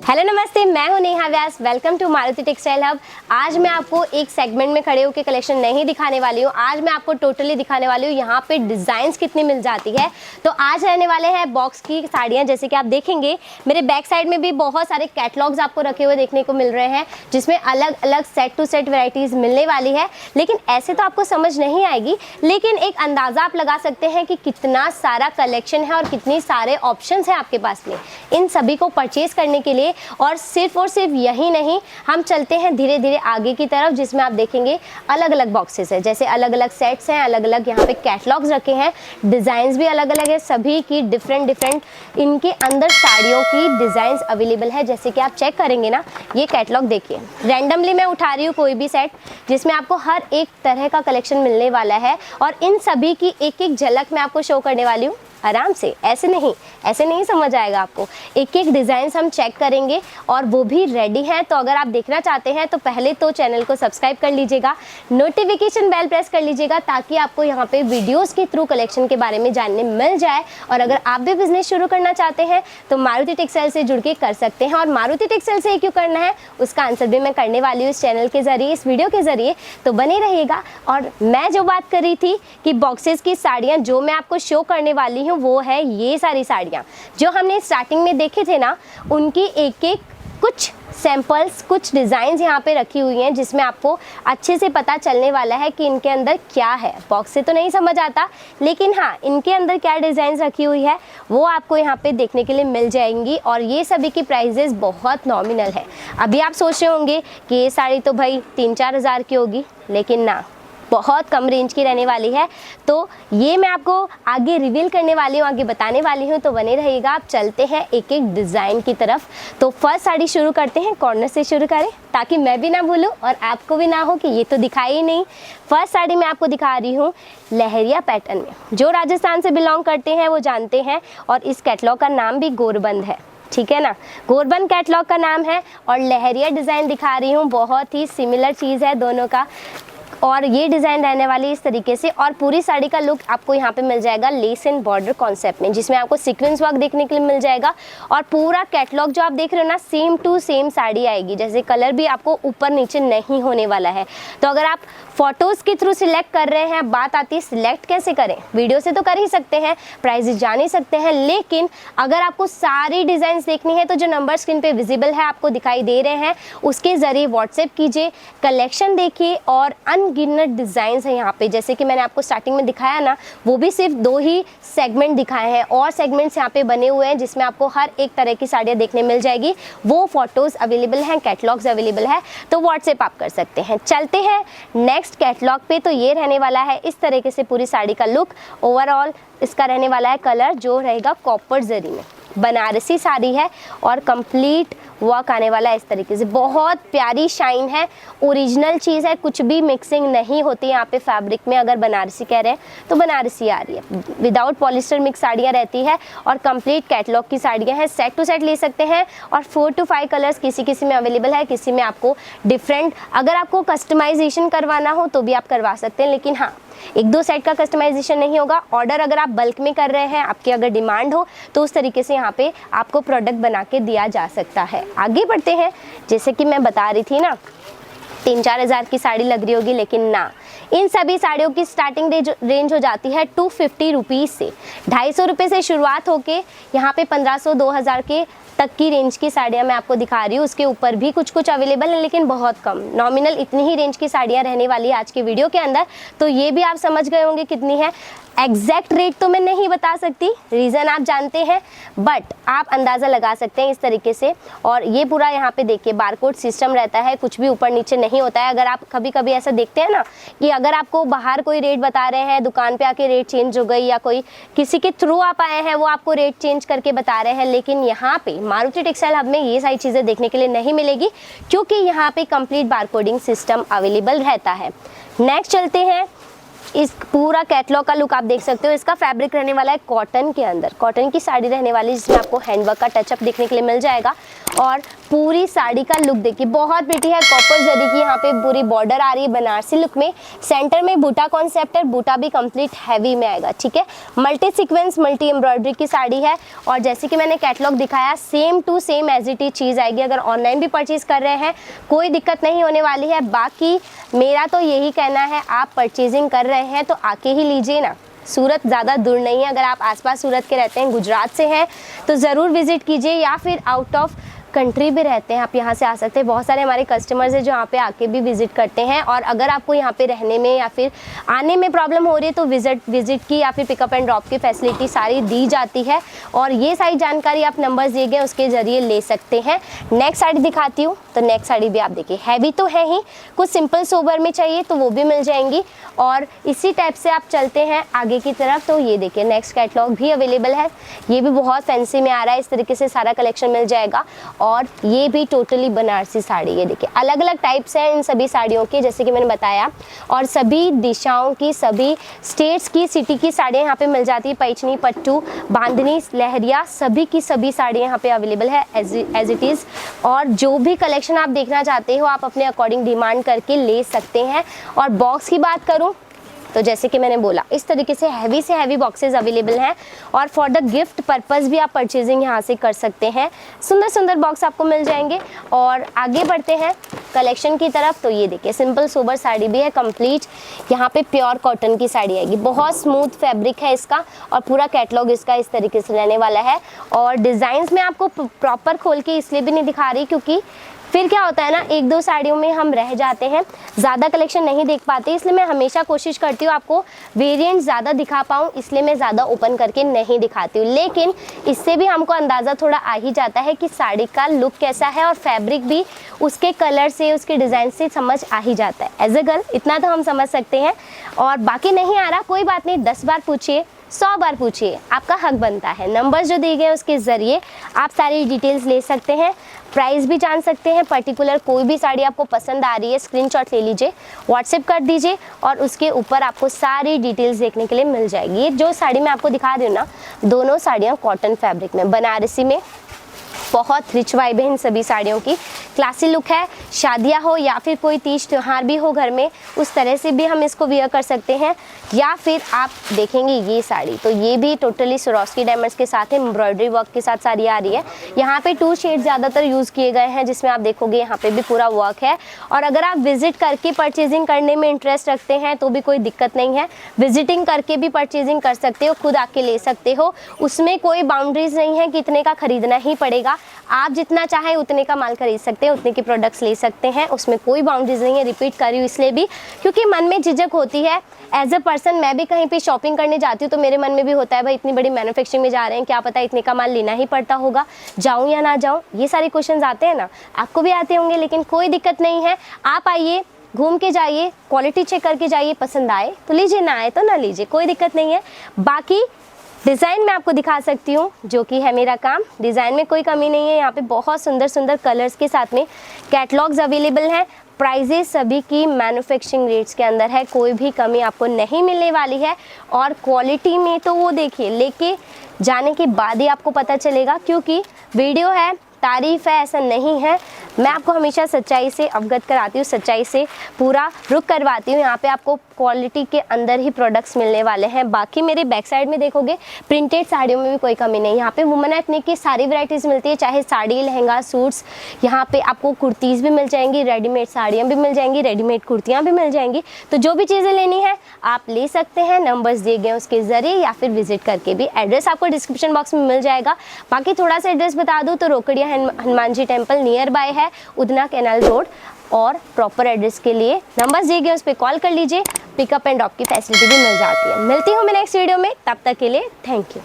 Hello नमस्ते, मैं हूं Neha Vyas. Welcome to Maruti textile hub. आज मैं आपको एक सेगमेंट में खड़े होकर कलेक्शन नहीं दिखाने वाली हूं। आज मैं आपको टोटली दिखाने वाली हूं यहाँ पे डिज़ाइंस कितनी मिल जाती है। तो आज रहने वाले हैं बॉक्स की साड़ियाँ। जैसे कि आप देखेंगे मेरे बैक साइड में भी बहुत सारे कैटलॉग्स आपको रखे हुए देखने को मिल रहे हैं, जिसमें अलग अलग सेट टू सेट वेराइटीज़ मिलने वाली है। लेकिन ऐसे तो आपको समझ नहीं आएगी, लेकिन एक अंदाज़ा आप लगा सकते हैं कि कितना सारा कलेक्शन है और कितने सारे ऑप्शन हैं आपके पास में इन सभी को परचेज करने के लिए। और सिर्फ यही नहीं, हम चलते हैं धीरे धीरे आगे की तरफ, जिसमें आप देखेंगे अलग अलग बॉक्सेस है, जैसे अलग अलग सेट्स हैं, अलग अलग यहाँ पे कैटलॉग्स रखे हैं, डिज़ाइंस भी अलग अलग है, सभी की डिफरेंट इनके अंदर साड़ियों की डिज़ाइंस अवेलेबल है। जैसे कि आप चेक करेंगे ना, ये कैटलॉग देखिए, रैंडमली मैं उठा रही हूँ कोई भी सेट, जिसमें आपको हर एक तरह का कलेक्शन मिलने वाला है और इन सभी की एक एक झलक मैं आपको शो करने वाली हूँ आराम से। ऐसे नहीं समझ आएगा आपको। एक एक डिज़ाइन हम चेक करेंगे और वो भी रेडी हैं। तो अगर आप देखना चाहते हैं तो पहले तो चैनल को सब्सक्राइब कर लीजिएगा, नोटिफिकेशन बेल प्रेस कर लीजिएगा, ताकि आपको यहाँ पे वीडियोस के थ्रू कलेक्शन के बारे में जानने मिल जाए। और अगर आप भी बिजनेस शुरू करना चाहते हैं तो मारुति टेक्सटाइल से जुड़ के कर सकते हैं। और मारुति टेक्सटाइल से क्यों करना है, उसका आंसर भी मैं करने वाली हूँ इस चैनल के ज़रिए, इस वीडियो के ज़रिए। तो बने रहिएगा। और मैं जो बात कर रही थी कि बॉक्सेस की साड़ियाँ जो मैं आपको शो करने वाली हूँ, वो है ये सारी साड़ियाँ जो हमने स्टार्टिंग में देखे थे ना, उनकी एक एक कुछ सैंपल्स, कुछ डिज़ाइंस यहाँ पे रखी हुई हैं, जिसमें आपको अच्छे से पता चलने वाला है कि इनके अंदर क्या है। बॉक्स से तो नहीं समझ आता, लेकिन हाँ, इनके अंदर क्या डिज़ाइंस रखी हुई है वो आपको यहाँ पे देखने के लिए मिल जाएंगी। और ये सभी की प्राइजेस बहुत नॉमिनल है। अभी आप सोच रहे होंगे कि ये साड़ी तो भाई 3-4 हज़ार की होगी, लेकिन ना, बहुत कम रेंज की रहने वाली है। तो ये मैं आपको आगे रिवील करने वाली हूँ, आगे बताने वाली हूँ। तो बने रहिएगा। आप चलते हैं एक एक डिज़ाइन की तरफ। तो फर्स्ट साड़ी शुरू करते हैं, कॉर्नर से शुरू करें, ताकि मैं भी ना भूलूँ और आपको भी ना हो कि ये तो दिखाई ही नहीं। फर्स्ट साड़ी मैं आपको दिखा रही हूँ लहरिया पैटर्न में। जो राजस्थान से बिलोंग करते हैं वो जानते हैं, और इस कैटलॉग का नाम भी गोरबंद है, ठीक है ना। गोरबंद कैटलॉग का नाम है और लहरिया डिज़ाइन दिखा रही हूँ। बहुत ही सिमिलर चीज़ है दोनों का। और ये डिज़ाइन रहने वाली इस तरीके से, और पूरी साड़ी का लुक आपको यहाँ पे मिल जाएगा लेस एंड बॉर्डर कॉन्सेप्ट में, जिसमें आपको सीक्वेंस वर्क देखने के लिए मिल जाएगा। और पूरा कैटलॉग जो आप देख रहे हो ना, सेम टू सेम साड़ी आएगी। जैसे कलर भी आपको ऊपर नीचे नहीं होने वाला है। तो अगर आप फोटोज़ के थ्रू सिलेक्ट कर रहे हैं, बात आती है सिलेक्ट कैसे करें, वीडियो से तो कर ही सकते हैं, प्राइजेस जान ही सकते हैं, लेकिन अगर आपको सारी डिज़ाइन देखनी है तो जो नंबर स्क्रीन पे विजिबल है, आपको दिखाई दे रहे हैं, उसके ज़रिए व्हाट्सएप कीजिए, कलेक्शन देखिए। और अनगिनत डिज़ाइंस हैं यहाँ पे। जैसे कि मैंने आपको स्टार्टिंग में दिखाया ना, वो भी सिर्फ 2 ही सेगमेंट दिखाए हैं, और सेगमेंट्स यहाँ पे बने हुए हैं, जिसमें आपको हर एक तरह की साड़ियाँ देखने मिल जाएगी। वो फोटोज़ अवेलेबल हैं, कैटलॉग्स अवेलेबल है, तो व्हाट्सएप आप कर सकते हैं। चलते हैं नेक्स्ट कैटलॉग पे। तो ये रहने वाला है इस तरीके से पूरी साड़ी का लुक। ओवरऑल इसका रहने वाला है कलर जो रहेगा कॉपर जरी में, बनारसी साड़ी है और कंप्लीट वर्क आने वाला है इस तरीके से। बहुत प्यारी शाइन है, ओरिजिनल चीज़ है, कुछ भी मिक्सिंग नहीं होती यहाँ पे फैब्रिक में। अगर बनारसी कह रहे हैं तो बनारसी आ रही है, विदाउट पॉलिस्टर मिक्स साड़ियाँ रहती है और कंप्लीट कैटलॉग की साड़ियाँ हैं। सेट टू सेट ले सकते हैं और 4 to 5 कलर्स किसी में अवेलेबल है, किसी में आपको डिफरेंट, अगर आपको कस्टमाइजेशन करवाना हो तो भी आप करवा सकते हैं। लेकिन हाँ, 1-2 सेट का कस्टमाइजेशन नहीं होगा। ऑर्डर अगर आप बल्क में कर रहे हैं, आपकी अगर डिमांड हो, तो उस तरीके से यहाँ पे आपको प्रोडक्ट बना के दिया जा सकता है। आगे बढ़ते हैं। जैसे कि मैं बता रही थी ना, 3-4 हज़ार की साड़ी लग रही होगी, लेकिन ना, इन सभी साड़ियों की स्टार्टिंग रेंज हो जाती है 250 रुपीज़ से। 250 रुपये से शुरुआत होके यहाँ पे 1500-2000 के तक की रेंज की साड़ियाँ मैं आपको दिखा रही हूँ। उसके ऊपर भी कुछ अवेलेबल है, लेकिन बहुत कम, नॉमिनल इतनी ही रेंज की साड़ियाँ रहने वाली है आज की वीडियो के अंदर। तो ये भी आप समझ गए होंगे कितनी है। एग्जैक्ट रेट तो मैं नहीं बता सकती, रीज़न आप जानते हैं, बट आप अंदाज़ा लगा सकते हैं इस तरीके से। और ये पूरा यहाँ पे देखिए बारकोड सिस्टम रहता है, कुछ भी ऊपर नीचे नहीं होता है। अगर आप कभी कभी ऐसा देखते हैं ना कि अगर आपको बाहर कोई रेट बता रहे हैं, दुकान पे आके रेट चेंज हो गई, या कोई किसी के थ्रू आप आए हैं वो आपको रेट चेंज करके बता रहे हैं, लेकिन यहाँ पे मारुति टेक्सटाइल हब में ये सारी चीज़ें देखने के लिए नहीं मिलेगी, क्योंकि यहाँ पे कंप्लीट बारकोडिंग सिस्टम अवेलेबल रहता है। नेक्स्ट चलते हैं। इस पूरा कैटलॉग का लुक आप देख सकते हो। इसका फैब्रिक रहने वाला है कॉटन के अंदर, कॉटन की साड़ी रहने वाली, जिसमें आपको हैंडवर्क का टचअप देखने के लिए मिल जाएगा। और पूरी साड़ी का लुक देखिए, बहुत प्रिटी है। कॉपर जरी की यहाँ पे पूरी बॉर्डर आ रही है बनारसी लुक में। सेंटर में बूटा कॉन्सेप्ट है, बूटा भी कंप्लीट हैवी में आएगा, ठीक है। मल्टी सीक्वेंस मल्टी एम्ब्रॉयडरी की साड़ी है। और जैसे कि मैंने कैटलॉग दिखाया, same to same as it is चीज़ आएगी। अगर ऑनलाइन भी परचेज कर रहे हैं कोई दिक्कत नहीं होने वाली है। बाकी मेरा तो यही कहना है, आप परचेजिंग कर रहे हैं तो आके ही लीजिए ना। सूरत ज़्यादा दूर नहीं है। अगर आप आसपास सूरत के रहते हैं, गुजरात से हैं, तो ज़रूर विजिट कीजिए, या फिर आउट ऑफ कंट्री भी रहते हैं आप यहाँ से आ सकते हैं। बहुत सारे हमारे कस्टमर्स हैं जो यहाँ पे आके भी विजिट करते हैं। और अगर आपको यहाँ पे रहने में या फिर आने में प्रॉब्लम हो रही है तो विजिट की या फिर पिकअप एंड ड्रॉप की फैसिलिटी सारी दी जाती है। और ये सारी जानकारी आप नंबर्स दिए गए उसके ज़रिए ले सकते हैं। नेक्स्ट साड़ी दिखाती हूँ, तो नेक्स्ट साड़ी भी आप देखिए, हैवी तो है ही, कुछ सिंपल सोबर में चाहिए तो वो भी मिल जाएंगी। और इसी टाइप से आप चलते हैं आगे की तरफ, तो ये देखिए नेक्स्ट कैटलॉग भी अवेलेबल है। ये भी बहुत फैंसी में आ रहा है, इस तरीके से सारा कलेक्शन मिल जाएगा। और ये भी टोटली बनारसी साड़ी, ये देखिए अलग अलग टाइप्स हैं इन सभी साड़ियों के, जैसे कि मैंने बताया। और सभी दिशाओं की, सभी स्टेट्स की, सिटी की साड़ियाँ यहाँ पे मिल जाती है। पैचनी, पट्टू, बांधनी, लहरिया, सभी की सभी साड़ियाँ यहाँ पे अवेलेबल है एज इट इज़। और जो भी कलेक्शन आप देखना चाहते हो आप अपने अकॉर्डिंग डिमांड करके ले सकते हैं। और बॉक्स की बात करूँ तो जैसे कि मैंने बोला, इस तरीके से हैवी बॉक्सेस अवेलेबल हैं। और फॉर द गिफ्ट पर्पस भी आप परचेजिंग यहाँ से कर सकते हैं। सुंदर सुंदर बॉक्स आपको मिल जाएंगे। और आगे बढ़ते हैं कलेक्शन की तरफ, तो ये देखिए सिंपल सोबर साड़ी भी है कंप्लीट। यहाँ पे प्योर कॉटन की साड़ी आएगी, बहुत स्मूथ फैब्रिक है इसका। और पूरा कैटलॉग इसका इस तरीके से रहने वाला है। और डिज़ाइंस में आपको प्रॉपर खोल के इसलिए भी नहीं दिखा रही क्योंकि फिर क्या होता है ना, एक दो साड़ियों में हम रह जाते हैं, ज़्यादा कलेक्शन नहीं देख पाते। इसलिए मैं हमेशा कोशिश करती हूँ आपको वेरिएंट ज़्यादा दिखा पाऊँ, इसलिए मैं ज़्यादा ओपन करके नहीं दिखाती हूँ। लेकिन इससे भी हमको अंदाज़ा थोड़ा आ ही जाता है कि साड़ी का लुक कैसा है। और फैब्रिक भी उसके कलर से, उसके डिज़ाइन से समझ आ ही जाता है। एज अ गर्ल इतना तो हम समझ सकते हैं। और बाकी नहीं आ रहा कोई बात नहीं, 10 बार पूछिए, 100 बार पूछिए, आपका हक बनता है। नंबर्स जो दिए गए उसके ज़रिए आप सारी डिटेल्स ले सकते हैं, प्राइस भी जान सकते हैं। पर्टिकुलर कोई भी साड़ी आपको पसंद आ रही है, स्क्रीनशॉट ले लीजिए, व्हाट्सएप कर दीजिए और उसके ऊपर आपको सारी डिटेल्स देखने के लिए मिल जाएगी। ये जो साड़ी मैं आपको दिखा रही हूँ ना, दोनों साड़ियाँ कॉटन फैब्रिक में, बनारसी में, बहुत रिच वाइब है इन सभी साड़ियों की। क्लासी लुक है, शादियाँ हो या फिर कोई तीज त्यौहार भी हो घर में, उस तरह से भी हम इसको वियर कर सकते हैं। या फिर आप देखेंगे ये साड़ी, तो ये भी टोटली स्वरोस्की डायमंड्स के साथ है, एम्ब्रॉयडरी वर्क के साथ साड़ी आ रही है। यहाँ पे 2 शेड ज़्यादातर यूज़ किए गए हैं, जिसमें आप देखोगे यहाँ पे भी पूरा वर्क है। और अगर आप विजिट करके परचेजिंग करने में इंटरेस्ट रखते हैं तो भी कोई दिक्कत नहीं है, विजिटिंग करके भी परचेजिंग कर सकते हो, खुद आके ले सकते हो। उसमें कोई बाउंड्रीज नहीं है कि इतने का खरीदना ही पड़ेगा। आप जितना चाहें उतने का माल खरीद सकते हैं, उतने के प्रोडक्ट्स ले सकते हैं, उसमें कोई बाउंड्रीज नहीं है। रिपीट कर रही हूँ इसलिए भी क्योंकि मन में झिझक होती है। एज अ पर्सन मैं भी कहीं पे शॉपिंग करने जाती हूँ तो मेरे मन में भी होता है भाई इतनी बड़ी मैन्युफैक्चरिंग में जा रहे हैं, क्या पता इतने का माल लेना ही पड़ता होगा, जाऊँ या ना जाऊँ, ये सारे क्वेश्चन आते हैं ना, आपको भी आते होंगे। लेकिन कोई दिक्कत नहीं है, आप आइए, घूम के जाइए, क्वालिटी चेक करके जाइए, पसंद आए तो लीजिए, ना आए तो ना लीजिए, कोई दिक्कत नहीं है। बाकी डिज़ाइन मैं आपको दिखा सकती हूँ, जो कि है मेरा काम। डिज़ाइन में कोई कमी नहीं है। यहाँ पे बहुत सुंदर सुंदर कलर्स के साथ में कैटलॉग्स अवेलेबल हैं। प्राइजेस सभी की मैन्युफैक्चरिंग रेट्स के अंदर है, कोई भी कमी आपको नहीं मिलने वाली है। और क्वालिटी में तो वो देखिए, लेके जाने के बाद ही आपको पता चलेगा, क्योंकि वीडियो है, तारीफ़ है, ऐसा नहीं है। मैं आपको हमेशा सच्चाई से अवगत कराती हूँ, सच्चाई से पूरा रुख करवाती हूँ। यहाँ पे आपको क्वालिटी के अंदर ही प्रोडक्ट्स मिलने वाले हैं। बाकी मेरे बैक साइड में देखोगे प्रिंटेड साड़ियों में भी कोई कमी नहीं। यहाँ पे वुमेन एथनिक की सारी वैरायटीज़ मिलती है, चाहे साड़ी, लहंगा, सूट्स। यहाँ पे आपको कुर्तीज़ भी मिल जाएंगी, रेडीमेड साड़ियाँ भी मिल जाएंगी, रेडीमेड कुर्तियाँ भी मिल जाएंगी। तो जो भी चीज़ें लेनी है आप ले सकते हैं, नंबर्स दिए गए उसके ज़रिए, या फिर विजिट करके भी। एड्रेस आपको डिस्क्रिप्शन बॉक्स में मिल जाएगा। बाकी थोड़ा सा एड्रेस बता दूँ तो Rokadia Hanuman ji temple near by है, उधना कैनाल रोड। और प्रॉपर एड्रेस के लिए नंबर्स दिए गए उस पर कॉल कर लीजिए, पिकअप एंड ड्रॉप की फैसिलिटी भी मिल जाती है। मिलती हूँ मैं नेक्स्ट वीडियो में, तब तक के लिए थैंक यू।